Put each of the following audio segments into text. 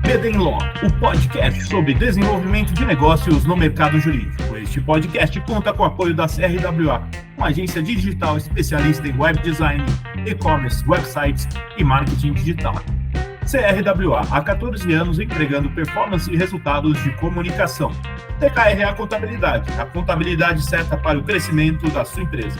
BD Law, o podcast sobre desenvolvimento de negócios no mercado jurídico. Este podcast conta com o apoio da CRWA, uma agência digital especialista em web design, e-commerce, websites e marketing digital. CRWA, há 14 anos entregando performance e resultados de comunicação. TKRA Contabilidade, a contabilidade certa para o crescimento da sua empresa.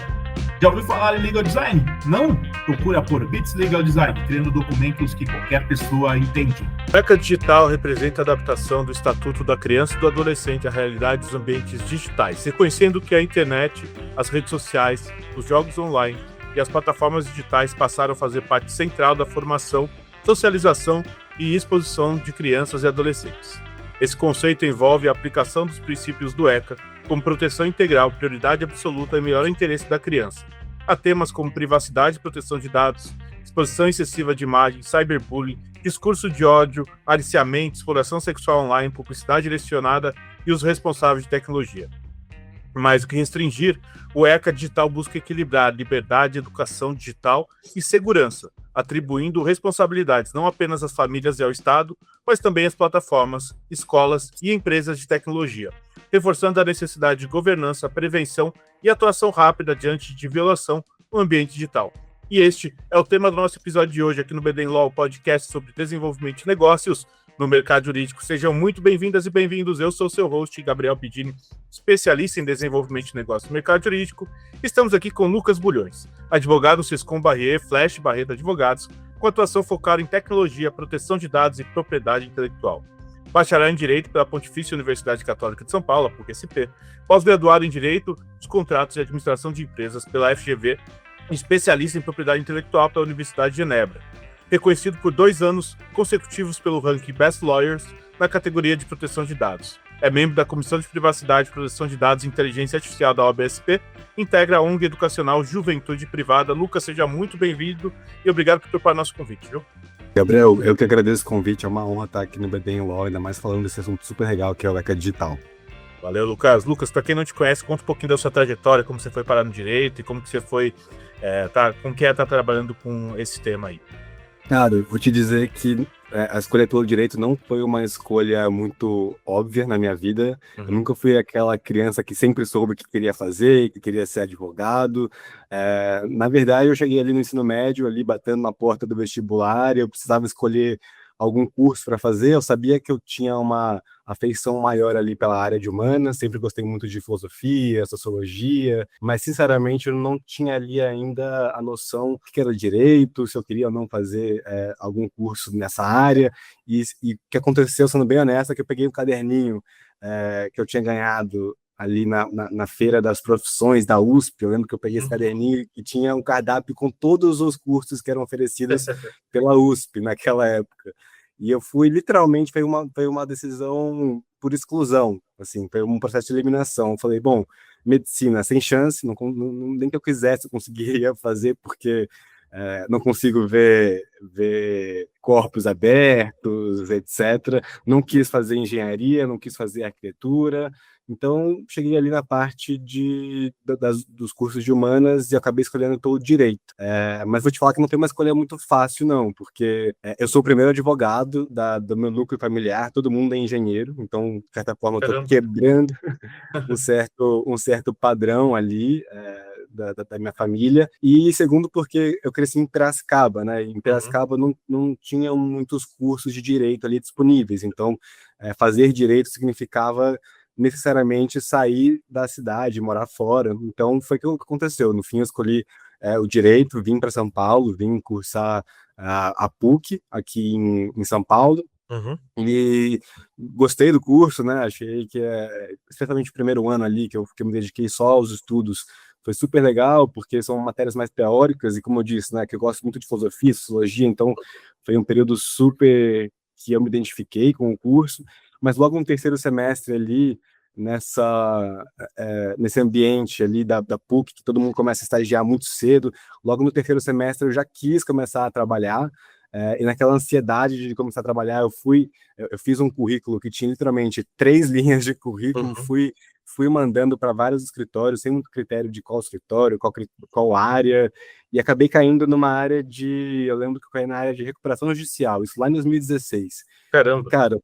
Já ouviu falar em Legal Design? Não? Procura por Bits Legal Design, criando documentos que qualquer pessoa entende. A ECA Digital representa a adaptação do Estatuto da Criança e do Adolescente à realidade dos ambientes digitais, reconhecendo que a internet, as redes sociais, os jogos online e as plataformas digitais passaram a fazer parte central da formação, socialização e exposição de crianças e adolescentes. Esse conceito envolve a aplicação dos princípios do ECA, como proteção integral, prioridade absoluta e melhor interesse da criança, a temas como privacidade e proteção de dados, exposição excessiva de imagem, cyberbullying, discurso de ódio, aliciamento, exploração sexual online, publicidade direcionada e os responsáveis de tecnologia. Mais do que restringir, o ECA Digital busca equilibrar liberdade, educação digital e segurança, atribuindo responsabilidades não apenas às famílias e ao Estado, mas também às plataformas, escolas e empresas de tecnologia, reforçando a necessidade de governança, prevenção e atuação rápida diante de violação no ambiente digital. E este é o tema do nosso episódio de hoje aqui no BD Law, podcast sobre desenvolvimento de negócios no mercado jurídico. Sejam muito bem-vindas e bem-vindos. Eu sou seu host, Gabriel Pedini, especialista em desenvolvimento de negócios no mercado jurídico. Estamos aqui com Lucas Bulhões, advogado Sescom Barrier, Flash Barreto Advogados, com atuação focada em tecnologia, proteção de dados e propriedade intelectual. Bacharel em Direito pela Pontifícia Universidade Católica de São Paulo, a PUC-SP, pós-graduado em Direito dos Contratos e Administração de Empresas pela FGV, especialista em propriedade intelectual pela Universidade de Genebra, reconhecido por 2 anos consecutivos pelo ranking Best Lawyers na categoria de proteção de dados. É membro da Comissão de Privacidade, Proteção de Dados e Inteligência Artificial da OAB-SP, integra a ONG educacional Juventude Privada. Lucas, seja muito bem-vindo e obrigado por topar nosso convite, viu? Gabriel, eu que agradeço o convite, é uma honra estar aqui no BD Law, ainda mais falando desse assunto super legal que é o ECA Digital. Valeu, Lucas. Lucas, para quem não te conhece, conta um pouquinho da sua trajetória, como você foi parar no direito e como que você foi, como que tá trabalhando com esse tema aí. Cara, eu vou te dizer que a escolha pelo direito não foi uma escolha muito óbvia na minha vida. Eu nunca fui aquela criança que sempre soube o que queria fazer, que queria ser advogado. Na verdade, eu cheguei ali no ensino médio, ali batendo na porta do vestibular, e eu precisava escolher algum curso para fazer. Eu sabia que eu tinha uma afeição maior ali pela área de humanas, sempre gostei muito de filosofia, sociologia, mas sinceramente eu não tinha ali ainda a noção do que era direito, se eu queria ou não fazer algum curso nessa área, e o que aconteceu, sendo bem honesto, é que eu peguei um caderninho que eu tinha ganhado ali na Feira das Profissões da USP. Eu lembro que eu peguei esse caderninho e tinha um cardápio com todos os cursos que eram oferecidos pela USP naquela época. E eu fui, literalmente, foi uma decisão por exclusão, assim, foi um processo de eliminação. Eu falei, bom, medicina sem chance, nem que eu quisesse eu conseguiria fazer, porque não consigo ver corpos abertos, etc. Não quis fazer engenharia, não quis fazer arquitetura. Então, cheguei ali na parte dos cursos de humanas e acabei escolhendo pelo direito. Mas vou te falar que não tem uma escolha muito fácil, não, porque eu sou o primeiro advogado do meu núcleo familiar, todo mundo é engenheiro, então, de certa forma, eu estou quebrando um certo padrão ali da minha família. E segundo, porque eu cresci em Piracicaba, né? Em Piracicaba não tinha muitos cursos de direito ali disponíveis, então fazer direito significava necessariamente sair da cidade, morar fora. Então foi o que aconteceu. No fim eu escolhi o direito, vim para São Paulo, vim cursar a PUC aqui em São Paulo. E gostei do curso, né? Achei que especialmente o primeiro ano ali que eu me dediquei só aos estudos, foi super legal, porque são matérias mais teóricas e, como eu disse, né, que eu gosto muito de filosofia, sociologia, então foi um período super que eu me identifiquei com o curso. Mas logo no terceiro semestre ali, nesse ambiente ali da PUC, que todo mundo começa a estagiar muito cedo, logo no terceiro semestre eu já quis começar a trabalhar. E naquela ansiedade de começar a trabalhar, eu fiz um currículo que tinha literalmente 3 linhas de currículo, Uhum. fui mandando para vários escritórios, sem muito critério de qual escritório, qual área, e acabei caindo numa área eu lembro que eu caí na área de recuperação judicial, isso lá em 2016. E, Caramba. cara,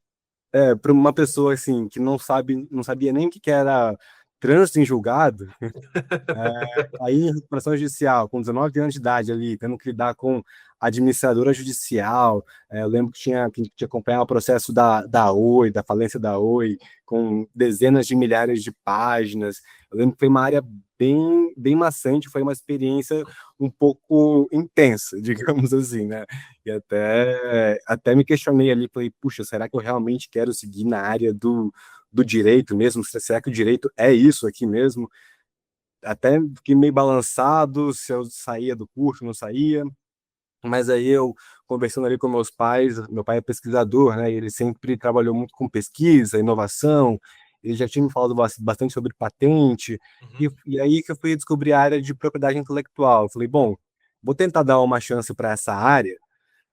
para uma pessoa assim que não sabia nem o que era trânsito em julgado, aí em recuperação judicial, com 19 anos de idade ali, tendo que lidar com administradora judicial, eu lembro que tinha acompanhar o processo da Oi, da falência da Oi, com dezenas de milhares de páginas. Eu lembro que foi uma área bem, bem maçante, foi uma experiência um pouco intensa, digamos assim, né? E até me questionei ali, falei, puxa, será que eu realmente quero seguir na área do direito mesmo? Será que o direito é isso aqui mesmo? Até fiquei meio balançado se eu saía do curso, não saía, mas aí eu, conversando ali com meus pais, meu pai é pesquisador, né, e ele sempre trabalhou muito com pesquisa, inovação, ele já tinha me falado bastante sobre patente, Uhum. e aí que eu fui descobrir a área de propriedade intelectual. Eu falei, bom, vou tentar dar uma chance para essa área,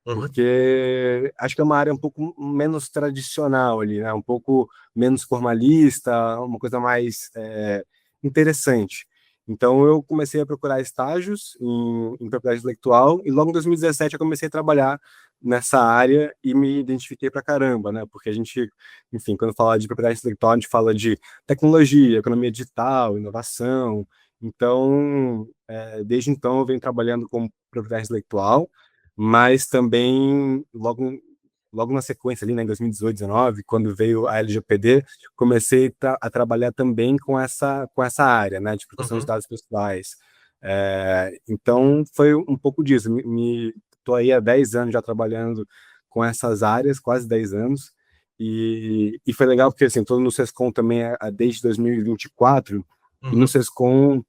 Uhum. porque acho que é uma área um pouco menos tradicional ali, né? Um pouco menos formalista, uma coisa mais interessante. Então eu comecei a procurar estágios em propriedade intelectual e logo em 2017 eu comecei a trabalhar nessa área e me identifiquei pra caramba, né? Porque a gente, enfim, quando fala de propriedade intelectual, a gente fala de tecnologia, economia digital, inovação. Então, desde então eu venho trabalhando com propriedade intelectual, mas também logo na sequência ali, né, em 2018, 19, quando veio a LGPD, comecei a trabalhar também com essa área, né, de proteção de Uhum. dados pessoais. Então foi um pouco disso. Tô aí há 10 anos já trabalhando com essas áreas, quase 10 anos. E foi legal porque assim, estou no Sescom também desde 2024, e 24, e no Uhum. Sescom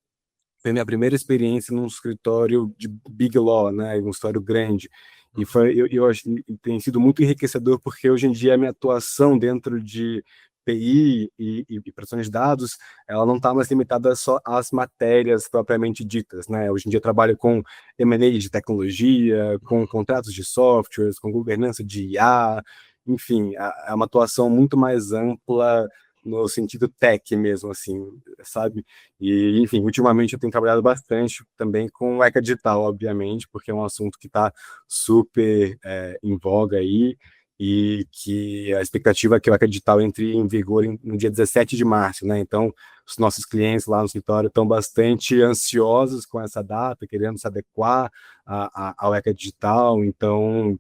foi minha primeira experiência num escritório de Big Law, né, um escritório grande. E Uhum. eu acho que tem sido muito enriquecedor, porque hoje em dia a minha atuação dentro de PI e proteção de dados, ela não está mais limitada só às matérias propriamente ditas, né? Hoje em dia eu trabalho com M&A de tecnologia, com contratos de softwares, com governança de IA, enfim, é uma atuação muito mais ampla no sentido tech mesmo, assim, sabe? E, enfim, ultimamente eu tenho trabalhado bastante também com ECA digital, obviamente, porque é um assunto que está super em voga aí, e que a expectativa é que o ECA digital entre em vigor no dia 17 de março, né? Então, os nossos clientes lá no escritório estão bastante ansiosos com essa data, querendo se adequar ao ECA digital, então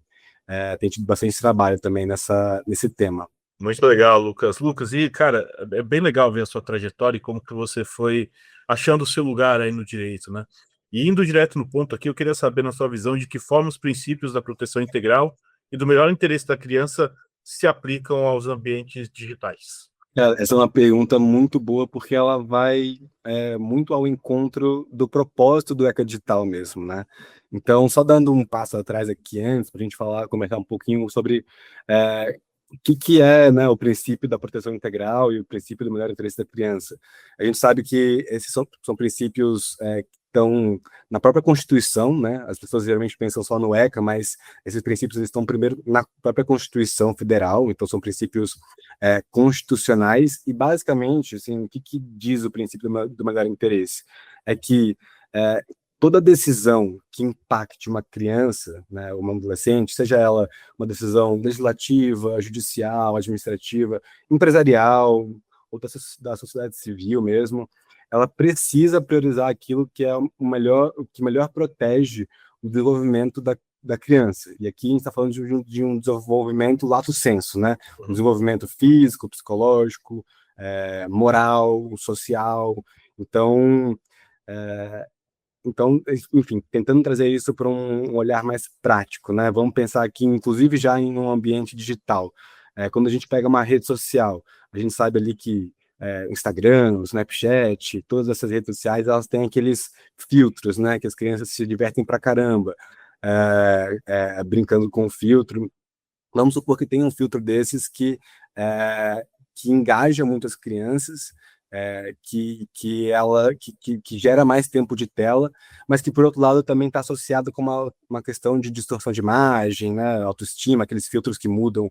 tem tido bastante trabalho também nesse tema. Muito legal, Lucas. Lucas, e cara, é bem legal ver a sua trajetória e como que você foi achando o seu lugar aí no direito, né? E indo direto no ponto aqui, eu queria saber, na sua visão, de que forma os princípios da proteção integral e do melhor interesse da criança se aplicam aos ambientes digitais. Essa é uma pergunta muito boa, porque ela vai muito ao encontro do propósito do Eca Digital mesmo, né? Então, só dando um passo atrás aqui antes, para a gente comentar um pouquinho sobre o que é, né, o princípio da proteção integral e o princípio do melhor interesse da criança. A gente sabe que esses são princípios que estão na própria Constituição, né? As pessoas geralmente pensam só no ECA, mas esses princípios eles estão primeiro na própria Constituição Federal, então são princípios constitucionais, e basicamente, assim, o que diz o princípio do melhor interesse? É que é, toda decisão que impacte uma criança, né, uma adolescente, seja ela uma decisão legislativa, judicial, administrativa, empresarial, ou da sociedade civil mesmo, ela precisa priorizar aquilo que é o que melhor protege o desenvolvimento da criança. E aqui a gente está falando de um desenvolvimento lato sensu, né? Um Uhum. desenvolvimento físico, psicológico, moral, social. Então, é, enfim, tentando trazer isso para um olhar mais prático, né? Vamos pensar aqui, inclusive, já em um ambiente digital. Quando a gente pega uma rede social, a gente sabe ali que o Instagram, o Snapchat, todas essas redes sociais, elas têm aqueles filtros, né? Que as crianças se divertem pra caramba, brincando com o filtro. Vamos supor que tem um filtro desses que engaja muitas crianças, que gera mais tempo de tela, mas que, por outro lado, também está associado com uma questão de distorção de imagem, né? Autoestima, aqueles filtros que mudam,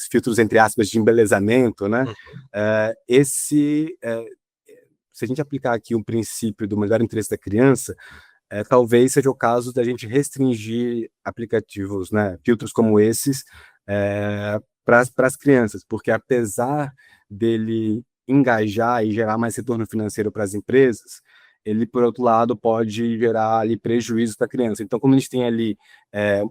filtros, entre aspas, de embelezamento, né? Se a gente aplicar aqui um princípio do melhor interesse da criança, talvez seja o caso da gente restringir aplicativos, né, filtros como esses, para as crianças, porque apesar dele engajar e gerar mais retorno financeiro para as empresas, ele, por outro lado, pode gerar ali prejuízos para a criança. Então, como a gente tem ali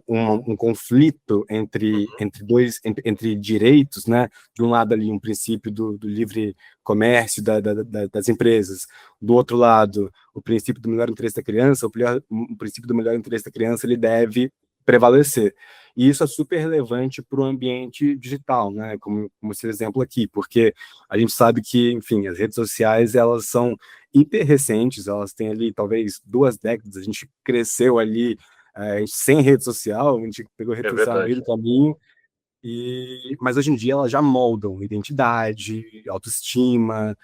um conflito entre direitos, né, de um lado ali um princípio do livre comércio das empresas, do outro lado o princípio do melhor interesse da criança, o princípio do melhor interesse da criança, ele deve prevalecer. E isso é super relevante para o ambiente digital, né? Como esse exemplo aqui, porque a gente sabe que, enfim, as redes sociais, elas são hiper recentes, elas têm ali talvez 2 décadas, a gente cresceu ali sem rede social, a gente pegou rede social no meio do caminho, mas hoje em dia elas já moldam identidade, autoestima,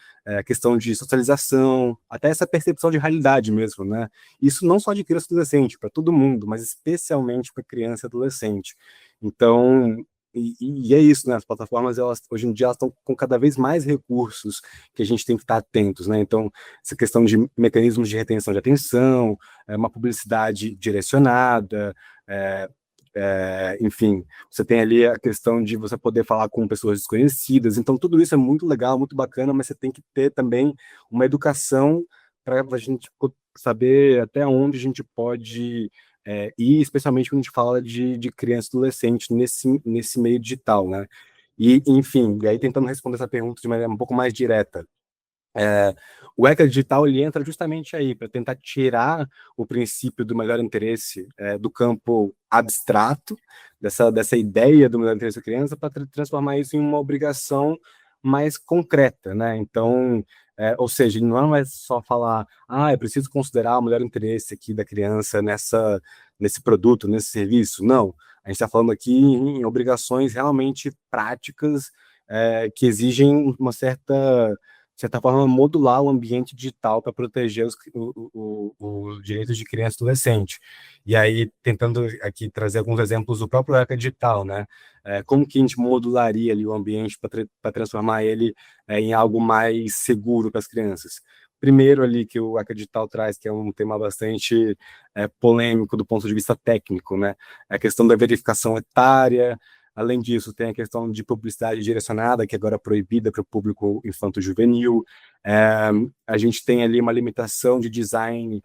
questão de socialização, até essa percepção de realidade mesmo, né? Isso não só de criança e adolescente, para todo mundo, mas especialmente para criança e adolescente. Então, é isso, né? As plataformas, hoje em dia, elas estão com cada vez mais recursos que a gente tem que estar atentos, né? Então, essa questão de mecanismos de retenção de atenção, uma publicidade direcionada, enfim, você tem ali a questão de você poder falar com pessoas desconhecidas, então tudo isso é muito legal, muito bacana, mas você tem que ter também uma educação para a gente saber até onde a gente pode ir, especialmente quando a gente fala de criança e adolescente nesse meio digital, né? E, enfim, e aí tentando responder essa pergunta de maneira um pouco mais direta, o ECA digital, ele entra justamente aí para tentar tirar o princípio do melhor interesse do campo abstrato, dessa ideia do melhor interesse da criança, para transformar isso em uma obrigação mais concreta, né? Então, ou seja, não é só falar, é preciso considerar o melhor interesse aqui da criança nesse produto, nesse serviço. Não, a gente está falando aqui em obrigações realmente práticas que exigem uma de certa forma, modular o ambiente digital para proteger os direitos de criança e adolescente. E aí, tentando aqui trazer alguns exemplos do próprio ECA Digital, né? Como que a gente modularia ali o ambiente para transformar ele em algo mais seguro para as crianças? Primeiro ali que o ECA Digital traz, que é um tema bastante polêmico do ponto de vista técnico, né? A questão da verificação etária. Além disso, tem a questão de publicidade direcionada, que agora é proibida para o público infanto-juvenil. A gente tem ali uma limitação de design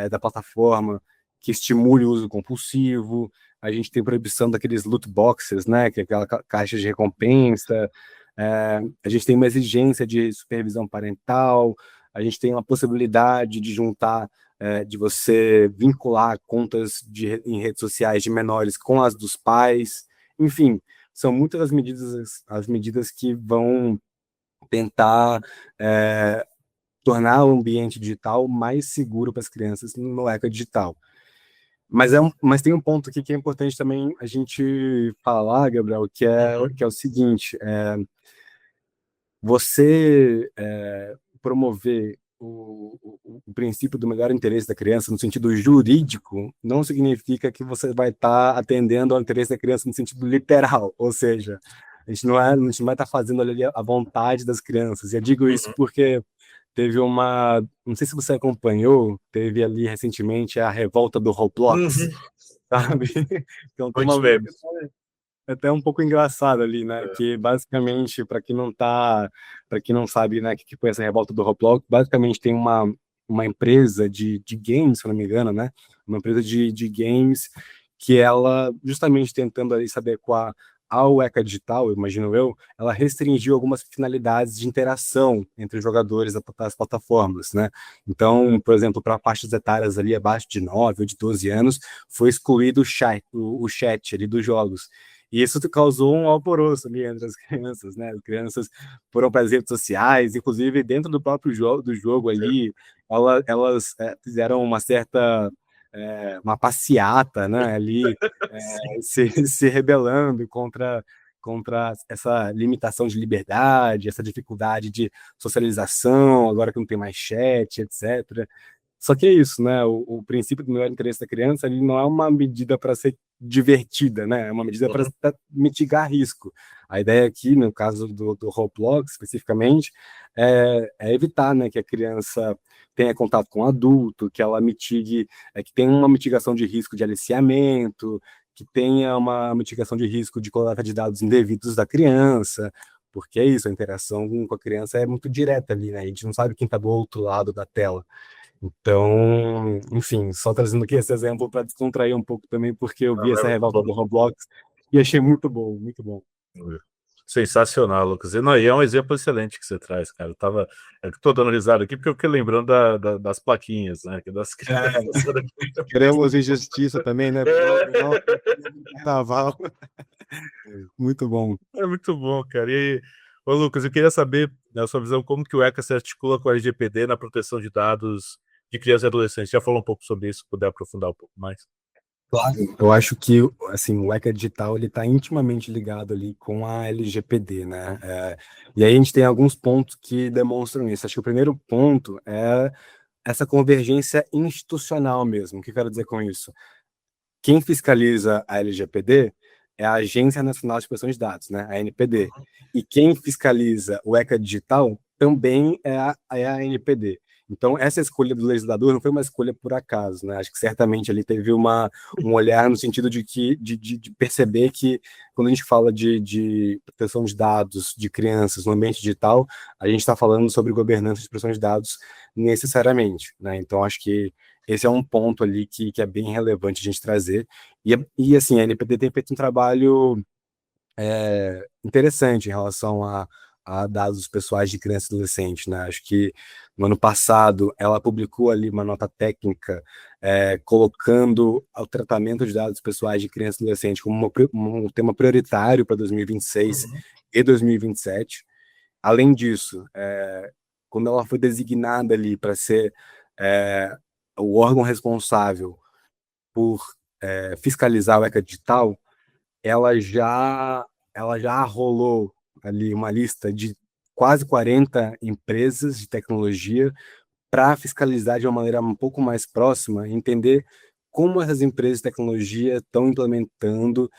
da plataforma que estimule o uso compulsivo. A gente tem proibição daqueles loot boxes, né, que é aquela caixa de recompensa. A gente tem uma exigência de supervisão parental. A gente tem uma possibilidade de juntar, de você vincular contas em redes sociais de menores com as dos pais. Enfim, são muitas as medidas que vão tentar tornar o ambiente digital mais seguro para as crianças no ECA digital. Mas tem um ponto aqui que é importante também a gente falar, Gabriel, que é o seguinte: você promover o princípio do melhor interesse da criança no sentido jurídico não significa que você vai estar atendendo ao interesse da criança no sentido literal, ou seja, a gente não vai estar fazendo ali a vontade das crianças. E eu digo isso porque teve não sei se você acompanhou, teve ali recentemente a revolta do Roblox, sabe? Então tem uma até um pouco engraçado ali, né? Que basicamente, para quem não sabe, né, que foi essa revolta do Roblox, basicamente tem uma empresa de games, se eu não me engano, né? Uma empresa de games que ela, justamente tentando ali se adequar ao ECA Digital, imagino eu, ela restringiu algumas finalidades de interação entre os jogadores das plataformas, né? Então, por exemplo, para faixas etárias ali abaixo de 9 ou de 12 anos, foi excluído o chat ali dos jogos. E isso causou um alvoroço ali entre as crianças, né? As crianças foram para as redes sociais, inclusive dentro do próprio jogo ali, elas fizeram uma passeata, né? Ali se rebelando contra contra essa limitação de liberdade, essa dificuldade de socialização, agora que não tem mais chat, etc. Só que é isso, né? O princípio do melhor interesse da criança ele não é uma medida para ser divertida, né? É uma medida para mitigar risco. A ideia aqui, no caso do Roblox, especificamente, é evitar, né, que a criança tenha contato com o adulto, que ela mitigue, que tenha uma mitigação de risco de aliciamento, que tenha uma mitigação de risco de coleta de dados indevidos da criança, porque é isso, a interação com a criança é muito direta ali, né? A gente não sabe quem está do outro lado da tela. Então, enfim, só trazendo aqui esse exemplo para descontrair um pouco também, porque eu vi essa revolta do Roblox e achei muito bom, muito bom. Sensacional, Lucas. E, não, e é um exemplo excelente que você traz, cara. Eu tô dando risada aqui porque eu fiquei lembrando das plaquinhas, né? Das crianças. Queremos injustiça também, né? Carnaval. Muito bom. É muito bom, cara. E, ô, Lucas, eu queria saber, na sua visão, como que o ECA se articula com a LGPD na proteção de dados de crianças e adolescentes. Já falou um pouco sobre isso, se puder aprofundar um pouco mais. Claro. Eu acho que assim, o ECA digital ele está intimamente ligado ali com a LGPD, né? E aí a gente tem alguns pontos que demonstram isso. Acho que o primeiro ponto é essa convergência institucional mesmo. O que eu quero dizer com isso? Quem fiscaliza a LGPD é a Agência Nacional de Proteção de Dados, né? A ANPD. E quem fiscaliza o ECA digital também é a ANPD. Então, essa escolha do legislador não foi uma escolha por acaso, né? Acho que certamente ali teve um olhar no sentido de perceber que quando a gente fala de proteção de dados de crianças no ambiente digital, a gente está falando sobre governança de proteção de dados necessariamente, né? Então, acho que esse é um ponto ali que é bem relevante a gente trazer. E assim, a NPD tem feito um trabalho interessante em relação a dados pessoais de criança e adolescente, né? Acho que no ano passado ela publicou ali uma nota técnica colocando o tratamento de dados pessoais de criança e adolescente como um tema prioritário para 2026 e 2027. Além disso, quando ela foi designada ali para ser o órgão responsável por fiscalizar o ECA digital, ela já arrolou ali uma lista de quase 40 empresas de tecnologia para fiscalizar de uma maneira um pouco mais próxima, entender como essas empresas de tecnologia estão implementando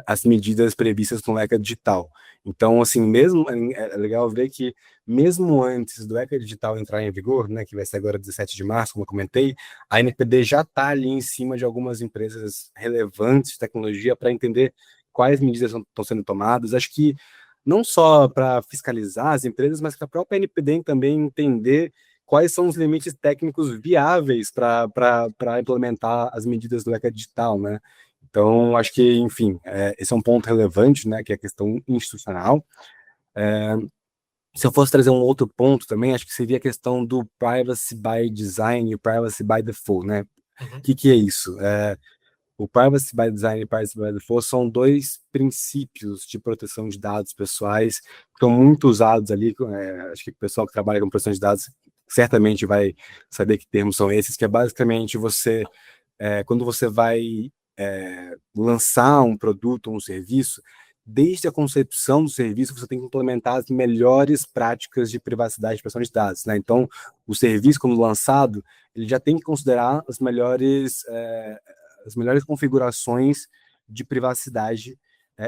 as medidas previstas no ECA digital. Então, assim, mesmo é legal ver que mesmo antes do ECA digital entrar em vigor, né, que vai ser agora 17 de março, como eu comentei, a NPD já está ali em cima de algumas empresas relevantes de tecnologia para entender quais medidas estão sendo tomadas. Acho que não só para fiscalizar as empresas, mas para a própria NPD também entender quais são os limites técnicos viáveis para implementar as medidas do ECA digital, né? Então, acho que, enfim, esse é um ponto relevante, né, que é a questão institucional. Se eu fosse trazer um outro ponto também, acho que seria a questão do privacy by design e o privacy by default, né? O que é isso? O privacy by design e o privacy by default são dois princípios de proteção de dados pessoais que estão muito usados ali. Acho que o pessoal que trabalha com proteção de dados certamente vai saber que termos são esses, que é basicamente quando você vai lançar um produto ou um serviço, desde a concepção do serviço, você tem que implementar as melhores práticas de privacidade e proteção de dados, né? Então, o serviço, quando lançado, ele já tem que considerar as melhores configurações de privacidade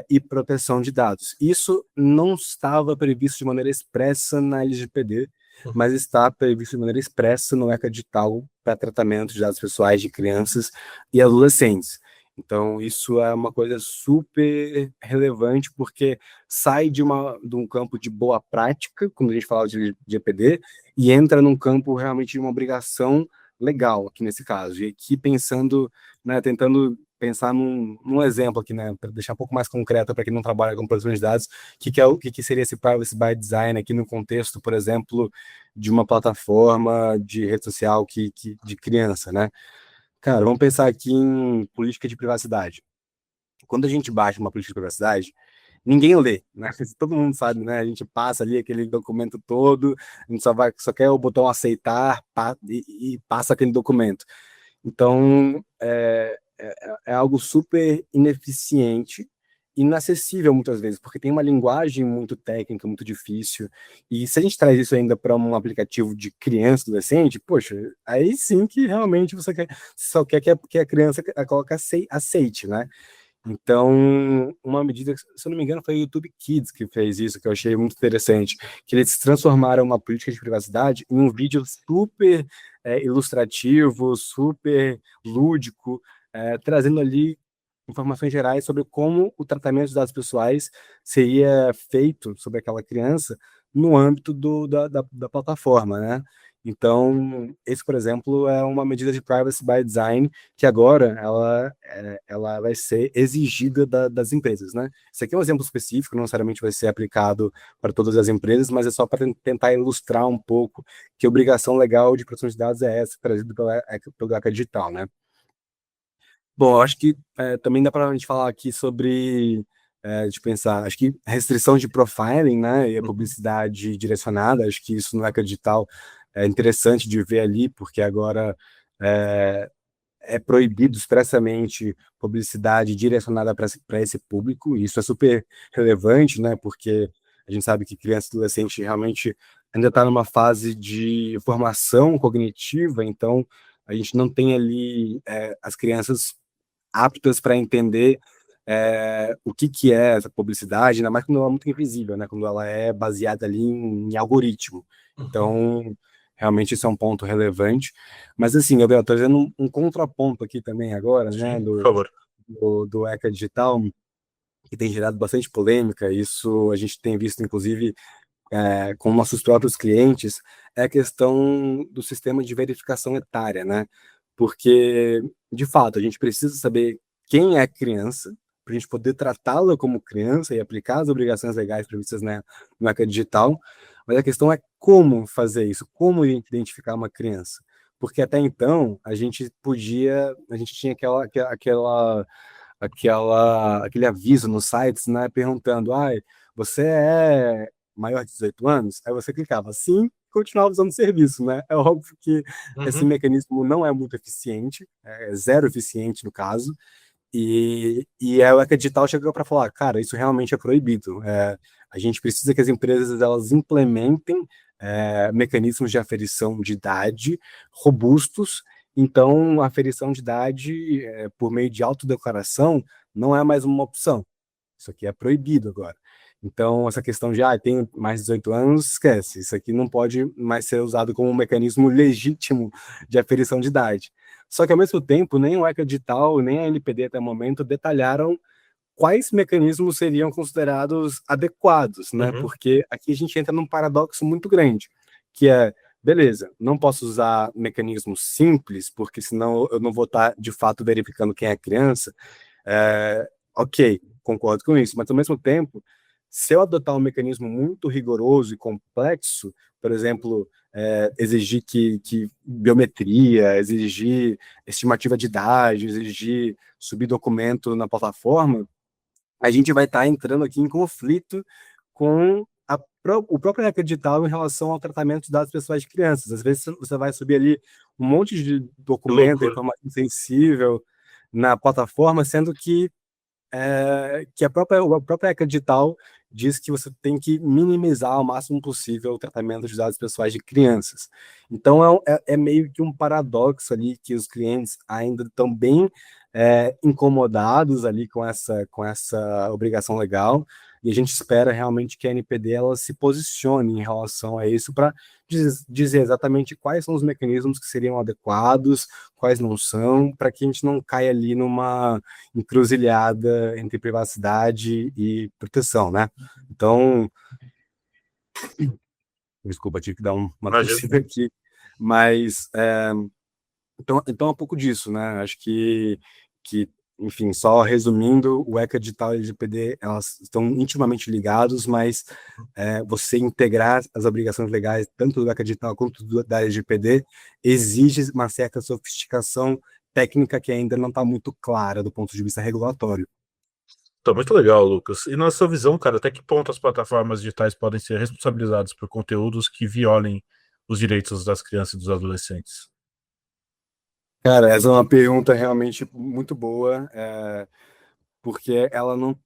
e proteção de dados. Isso não estava previsto de maneira expressa na LGPD, mas está previsto de maneira expressa no ECA digital para tratamento de dados pessoais de crianças e adolescentes. Então, isso é uma coisa super relevante, porque sai de um campo de boa prática, quando a gente fala de LGPD, e entra num campo realmente de uma obrigação legal, aqui nesse caso. E aqui pensando, né, tentando pensar num exemplo aqui, né, para deixar um pouco mais concreto para quem não trabalha com proteção de dados, o que seria esse privacy by design aqui no contexto, por exemplo, de uma plataforma de rede social de criança, né? Cara, vamos pensar aqui em política de privacidade. Quando a gente baixa uma política de privacidade, ninguém lê, né? Todo mundo sabe, né? A gente passa ali aquele documento todo, a gente só quer o botão aceitar e passa aquele documento. Então, é algo super ineficiente inacessível muitas vezes, porque tem uma linguagem muito técnica, muito difícil. E se a gente traz isso ainda para um aplicativo de criança, adolescente, poxa, aí sim que realmente você só quer que a criança coloque aceite, né? Então, uma medida, se eu não me engano, foi o YouTube Kids que fez isso, que eu achei muito interessante, que eles transformaram uma política de privacidade em um vídeo super ilustrativo, super lúdico, trazendo ali informações gerais sobre como o tratamento de dados pessoais seria feito sobre aquela criança no âmbito da plataforma, né? Então, esse, por exemplo, é uma medida de privacy by design que agora ela vai ser exigida das empresas, né? Isso aqui é um exemplo específico, não necessariamente vai ser aplicado para todas as empresas, mas é só para tentar ilustrar um pouco que a obrigação legal de proteção de dados é essa, trazida pelo ECA Digital, né? Bom, eu acho que também dá para a gente falar aqui sobre, de pensar, acho que a restrição de profiling, né, e a publicidade direcionada, acho que isso no ECA Digital é interessante de ver ali, porque agora é, é proibido expressamente publicidade direcionada para esse público, e isso é super relevante, né, porque a gente sabe que criança e adolescente realmente ainda está numa fase de formação cognitiva, então a gente não tem ali as crianças aptas para entender o que é essa publicidade, ainda mais quando ela é muito invisível, né? Quando ela é baseada ali em algoritmo. Então, realmente isso é um ponto relevante. Mas assim, eu estou trazendo um contraponto aqui também agora, né? Sim, por favor. Do ECA Digital, que tem gerado bastante polêmica. Isso a gente tem visto, inclusive, com nossos próprios clientes, é a questão do sistema de verificação etária, né? Porque, de fato, a gente precisa saber quem é criança, para a gente poder tratá-la como criança e aplicar as obrigações legais previstas na marca digital, mas a questão é como fazer isso, como identificar uma criança. Porque até então, a gente tinha aquele aviso nos sites, né, perguntando, você é maior de 18 anos? Aí você clicava sim e continuava usando o serviço, né? É óbvio que esse mecanismo não é muito eficiente, é zero eficiente no caso, e a ECA Digital chegou para falar, cara, isso realmente é proibido. A gente precisa que as empresas elas implementem mecanismos de aferição de idade robustos. Então, a aferição de idade por meio de autodeclaração não é mais uma opção. Isso aqui é proibido agora. Então, essa questão de, tem mais de 18 anos, esquece. Isso aqui não pode mais ser usado como um mecanismo legítimo de aferição de idade. Só que, ao mesmo tempo, nem o ECA Digital, nem a LPD até o momento detalharam quais mecanismos seriam considerados adequados, né? Porque aqui a gente entra num paradoxo muito grande, que é, beleza, não posso usar mecanismos simples, porque senão eu não vou estar, de fato, verificando quem é a criança. Ok, concordo com isso, mas ao mesmo tempo, se eu adotar um mecanismo muito rigoroso e complexo, por exemplo, exigir que biometria, exigir estimativa de idade, exigir subir documento na plataforma, a gente vai estar entrando aqui em conflito com o próprio regra digital em relação ao tratamento de dados pessoais de crianças. Às vezes você vai subir ali um monte de documento, informação sensível na plataforma, sendo que a própria ECA Digital diz que você tem que minimizar ao máximo possível o tratamento de dados pessoais de crianças. Então, é meio que um paradoxo ali que os clientes ainda estão bem incomodados ali com essa obrigação legal, e a gente espera realmente que a NPD ela se posicione em relação a isso para dizer exatamente quais são os mecanismos que seriam adequados, quais não são, para que a gente não caia ali numa encruzilhada entre privacidade e proteção, né? Então, desculpa, tive que dar uma tossida aqui, mas então é um pouco disso, né? Acho que enfim, só resumindo, o ECA Digital e o LGPD, elas estão intimamente ligados, mas você integrar as obrigações legais, tanto do ECA Digital quanto da LGPD, exige uma certa sofisticação técnica que ainda não está muito clara do ponto de vista regulatório. Tá muito legal, Lucas. E na sua visão, cara, até que ponto as plataformas digitais podem ser responsabilizadas por conteúdos que violem os direitos das crianças e dos adolescentes? Cara, essa é uma pergunta realmente muito boa. porque ela não,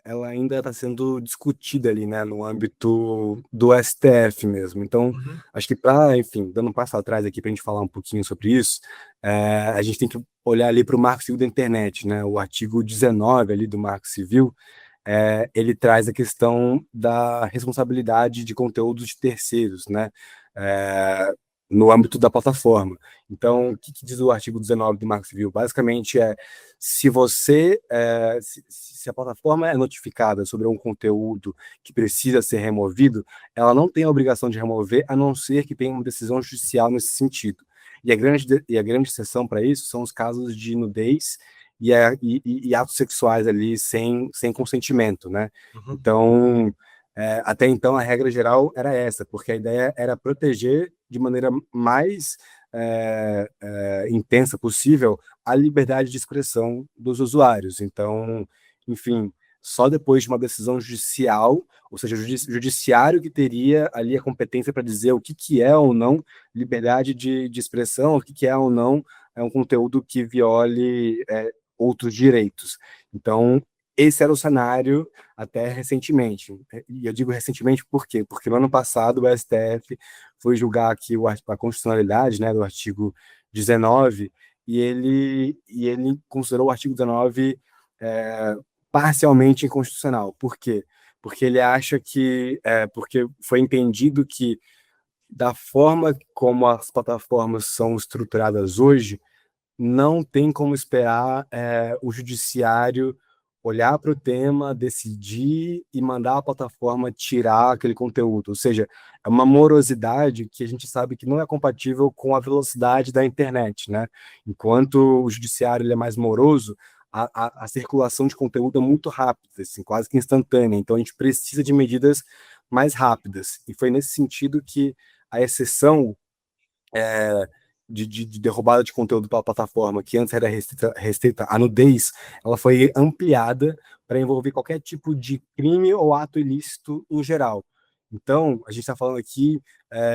ela ainda está sendo discutida ali, né, no âmbito do STF mesmo. Então, Uhum. acho que para, enfim, dando um passo atrás aqui para a gente falar um pouquinho sobre isso, a gente tem que olhar ali para o Marco Civil da Internet, né, o artigo 19 ali do Marco Civil, ele traz a questão da responsabilidade de conteúdos de terceiros, né, é, no âmbito da plataforma. Então, o que diz o artigo 19 do Marco Civil? Basicamente se você, se a plataforma é notificada sobre um conteúdo que precisa ser removido, ela não tem a obrigação de remover, a não ser que tenha uma decisão judicial nesse sentido. E a grande exceção para isso são os casos de nudez e atos sexuais ali sem consentimento, né? Uhum. Então, até então a regra geral era essa, porque a ideia era proteger de maneira mais intensa possível a liberdade de expressão dos usuários. Então, enfim, só depois de uma decisão judicial, ou seja, o judiciário que teria ali a competência para dizer o que é ou não liberdade de expressão, o que é ou não um conteúdo que viole outros direitos. Então, esse era o cenário até recentemente. E eu digo recentemente por quê? Porque no ano passado o STF foi julgar aqui a constitucionalidade, né, do artigo 19, e ele considerou o artigo 19 parcialmente inconstitucional. Por quê? Porque ele acha porque foi entendido que da forma como as plataformas são estruturadas hoje, não tem como esperar o judiciário olhar para o tema, decidir e mandar a plataforma tirar aquele conteúdo. Ou seja, é uma morosidade que a gente sabe que não é compatível com a velocidade da internet, né? Enquanto o judiciário ele é mais moroso, a circulação de conteúdo é muito rápida, assim, quase que instantânea. Então a gente precisa de medidas mais rápidas. E foi nesse sentido que a exceção é, de derrubada de conteúdo pela plataforma, que antes era restrita à nudez, ela foi ampliada para envolver qualquer tipo de crime ou ato ilícito em geral. Então, a gente está falando aqui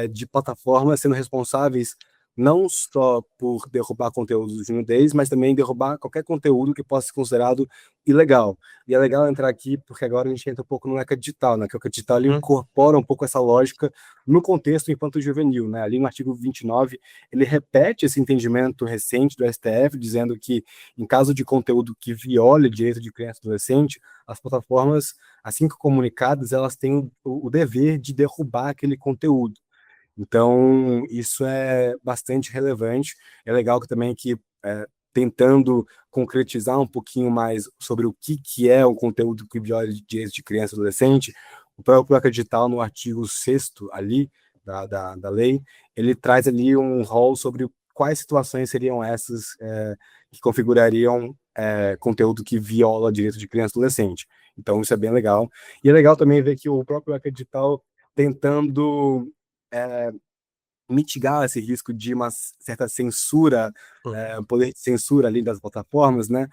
de plataformas sendo responsáveis não só por derrubar conteúdo de nudez, mas também derrubar qualquer conteúdo que possa ser considerado ilegal. E é legal entrar aqui, porque agora a gente entra um pouco no ECA digital, né? Que o ECA digital ele Uhum. incorpora um pouco essa lógica no contexto infanto-juvenil, né? Ali no artigo 29, ele repete esse entendimento recente do STF, dizendo que, em caso de conteúdo que viole o direito de criança e adolescente, as plataformas, assim que comunicadas, elas têm o dever de derrubar aquele conteúdo. Então, isso é bastante relevante. É legal que também tentando concretizar um pouquinho mais sobre o que é o conteúdo que viola direitos de criança e adolescente, o próprio Acredital, no artigo 6º ali da lei, ele traz ali um rol sobre quais situações seriam essas que configurariam conteúdo que viola direito de criança e adolescente. Então, isso é bem legal. E é legal também ver que o próprio Acredital tentando mitigar esse risco de uma certa censura, poder de censura ali das plataformas, né?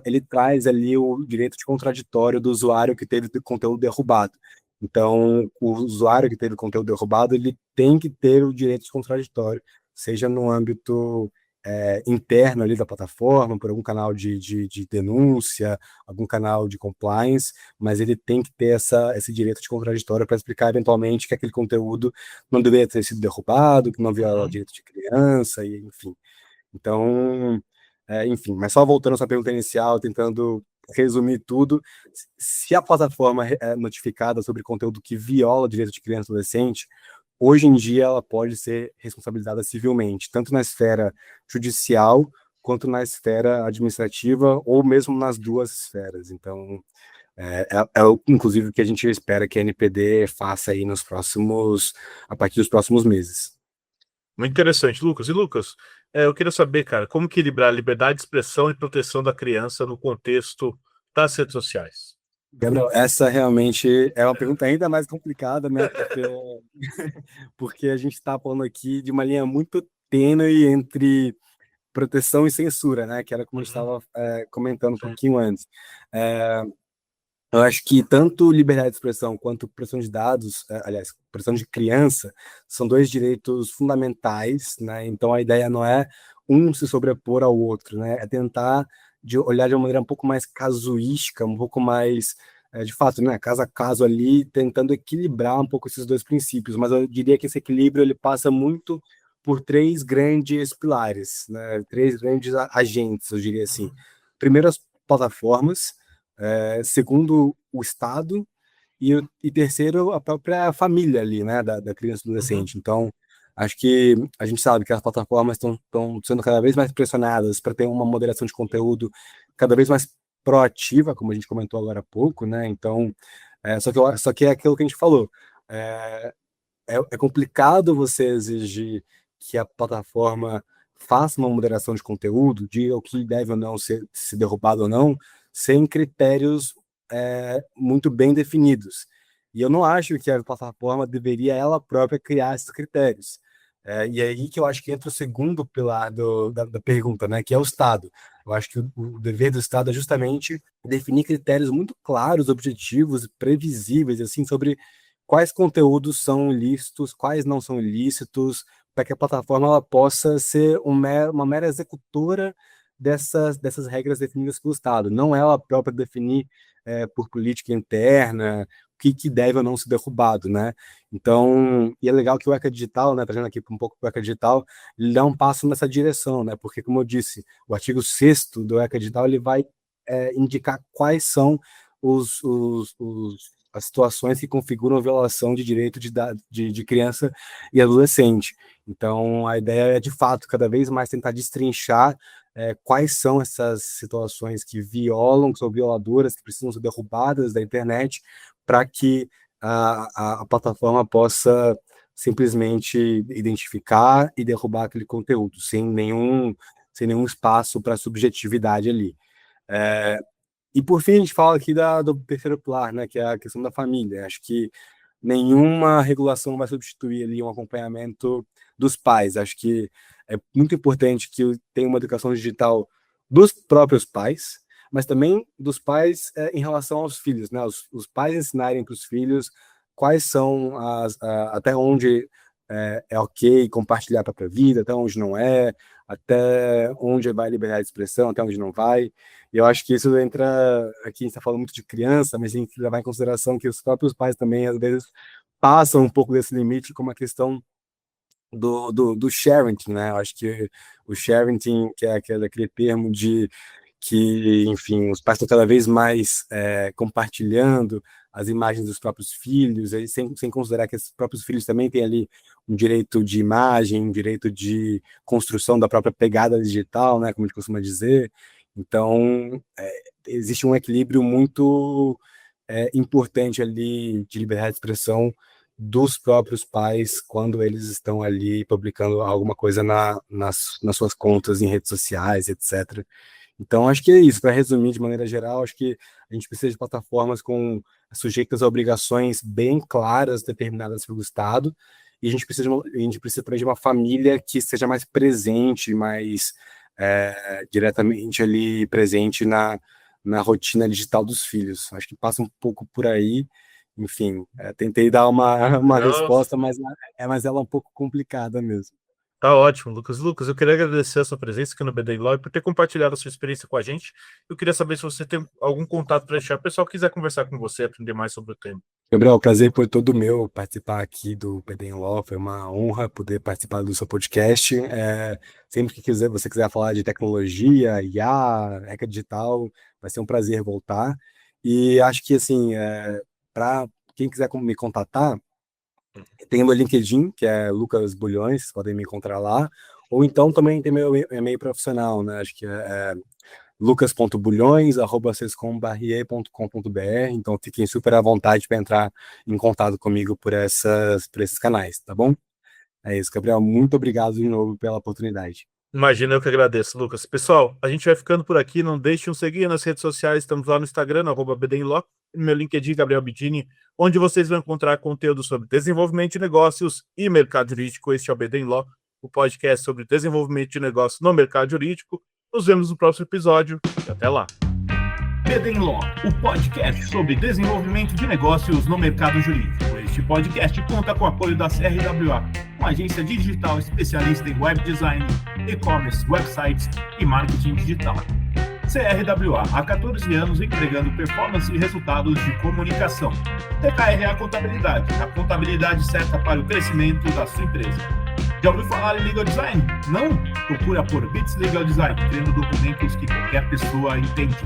Ele traz ali o direito de contraditório do usuário que teve conteúdo derrubado. Então, o usuário que teve conteúdo derrubado, ele tem que ter o direito de contraditório, seja no âmbito interno ali da plataforma, por algum canal de denúncia, algum canal de compliance, mas ele tem que ter esse direito de contraditório para explicar eventualmente que aquele conteúdo não deveria ter sido derrubado, que não viola o Uhum. direito de criança, e enfim. Então, enfim, mas só voltando à sua pergunta inicial, tentando resumir tudo, se a plataforma é notificada sobre conteúdo que viola o direito de criança e adolescente, hoje em dia ela pode ser responsabilizada civilmente, tanto na esfera judicial quanto na esfera administrativa, ou mesmo nas duas esferas. Então, inclusive o que a gente espera que a NPD faça aí a partir dos próximos meses. Muito interessante, Lucas. E Lucas, eu queria saber, cara, como equilibrar a liberdade de expressão e proteção da criança no contexto das redes sociais? Gabriel, essa realmente é uma pergunta ainda mais complicada, né? Porque a gente está falando aqui de uma linha muito tênue entre proteção e censura, né? Que era como a gente Uhum. estava comentando um Sim. pouquinho antes. Eu acho que tanto liberdade de expressão quanto proteção de dados, aliás, proteção de criança, são dois direitos fundamentais, né? Então a ideia não é um se sobrepor ao outro, né? É tentar de olhar de uma maneira um pouco mais casuística, um pouco mais, de fato, né, caso a caso ali, tentando equilibrar um pouco esses dois princípios, mas eu diria que esse equilíbrio ele passa muito por três grandes pilares, né, três grandes agentes, eu diria assim. Primeiro, as plataformas, segundo, o Estado, e terceiro, a própria família ali, né, da criança e do adolescente. Então, acho que a gente sabe que as plataformas estão sendo cada vez mais pressionadas para ter uma moderação de conteúdo cada vez mais proativa, como a gente comentou agora há pouco, né? Então, só que é aquilo que a gente falou. É complicado você exigir que a plataforma faça uma moderação de conteúdo, diga o que deve ou não ser derrubado ou não, sem critérios muito bem definidos. E eu não acho que a plataforma deveria ela própria criar esses critérios. E é aí que eu acho que entra o segundo pilar da pergunta, né, que é o Estado. Eu acho que o dever do Estado é justamente definir critérios muito claros, objetivos, previsíveis, assim, sobre quais conteúdos são ilícitos, quais não são ilícitos, para que a plataforma ela possa ser uma mera executora dessas regras definidas pelo Estado. Não ela própria definir por política interna o que deve ou não ser derrubado, né? Então, e é legal que o ECA Digital, né, trazendo aqui um pouco para o ECA Digital, ele dá um passo nessa direção, né? Porque, como eu disse, o artigo 6º do ECA Digital ele vai indicar quais são as situações que configuram violação de direito de criança e adolescente. Então, a ideia é, de fato, cada vez mais tentar destrinchar quais são essas situações que violam, que são violadoras, que precisam ser derrubadas da internet, para que a plataforma possa simplesmente identificar e derrubar aquele conteúdo, sem nenhum espaço para subjetividade ali. E, por fim, a gente fala aqui do terceiro pilar, né, que é a questão da família. Acho que nenhuma regulação vai substituir ali um acompanhamento dos pais. Acho que é muito importante que tenha uma educação digital dos próprios pais, mas também dos pais em relação aos filhos, né? Os pais ensinarem para os filhos quais são até onde é ok compartilhar a própria vida, até onde não é, até onde vai a liberdade de expressão, até onde não vai. E eu acho que isso entra, aqui a gente está falando muito de criança, mas a gente levar em consideração que os próprios pais também, às vezes, passam um pouco desse limite, como a questão do sharing, né? Eu acho que o sharing, que é aquele termo de que, enfim, os pais estão cada vez mais compartilhando as imagens dos próprios filhos, sem considerar que esses próprios filhos também têm ali um direito de imagem, um direito de construção da própria pegada digital, né, como a gente costuma dizer. Então, existe um equilíbrio muito importante ali de liberdade de expressão dos próprios pais quando eles estão ali publicando alguma coisa nas suas contas em redes sociais, etc. Então, acho que é isso. Para resumir de maneira geral, acho que a gente precisa de plataformas sujeitas a obrigações bem claras, determinadas pelo Estado, e a gente precisa também de uma família que seja mais presente, mais diretamente ali presente na rotina digital dos filhos. Acho que passa um pouco por aí. Enfim, tentei dar uma resposta, mas ela é um pouco complicada mesmo. Tá ótimo, Lucas. Lucas, eu queria agradecer a sua presença aqui no BD Law e por ter compartilhado a sua experiência com a gente. Eu queria saber se você tem algum contato para deixar. O pessoal quiser conversar com você, aprender mais sobre o tema. Gabriel, o prazer foi todo meu participar aqui do BD Law. Foi uma honra poder participar do seu podcast. Sempre que você quiser falar de tecnologia, IA, ECA Digital, vai ser um prazer voltar. E acho que, assim, para quem quiser me contatar, tem o meu LinkedIn, que é Lucas Bulhões, vocês podem me encontrar lá, ou então também tem meu e-mail profissional, né? Acho que é lucas.bulhões@sescombarrier.com.br, então fiquem super à vontade para entrar em contato comigo por esses canais, tá bom? É isso, Gabriel, muito obrigado de novo pela oportunidade. Imagina, eu que agradeço, Lucas. Pessoal, a gente vai ficando por aqui, não deixem de seguir nas redes sociais, estamos lá no Instagram, @BDinLaw, no meu LinkedIn, Gabriel Bidini, onde vocês vão encontrar conteúdo sobre desenvolvimento de negócios e mercado jurídico. Este é o BD Law, o podcast sobre desenvolvimento de negócios no mercado jurídico. Nos vemos no próximo episódio e até lá. BD Law, o podcast sobre desenvolvimento de negócios no mercado jurídico. Este podcast conta com o apoio da CRWA, uma agência digital especialista em web design, e-commerce, websites e marketing digital. CRWA, há 14 anos entregando performance e resultados de comunicação. TKRA Contabilidade, a contabilidade certa para o crescimento da sua empresa. Já ouviu falar em Legal Design? Não? Procura por Bits Legal Design, criando documentos que qualquer pessoa entende.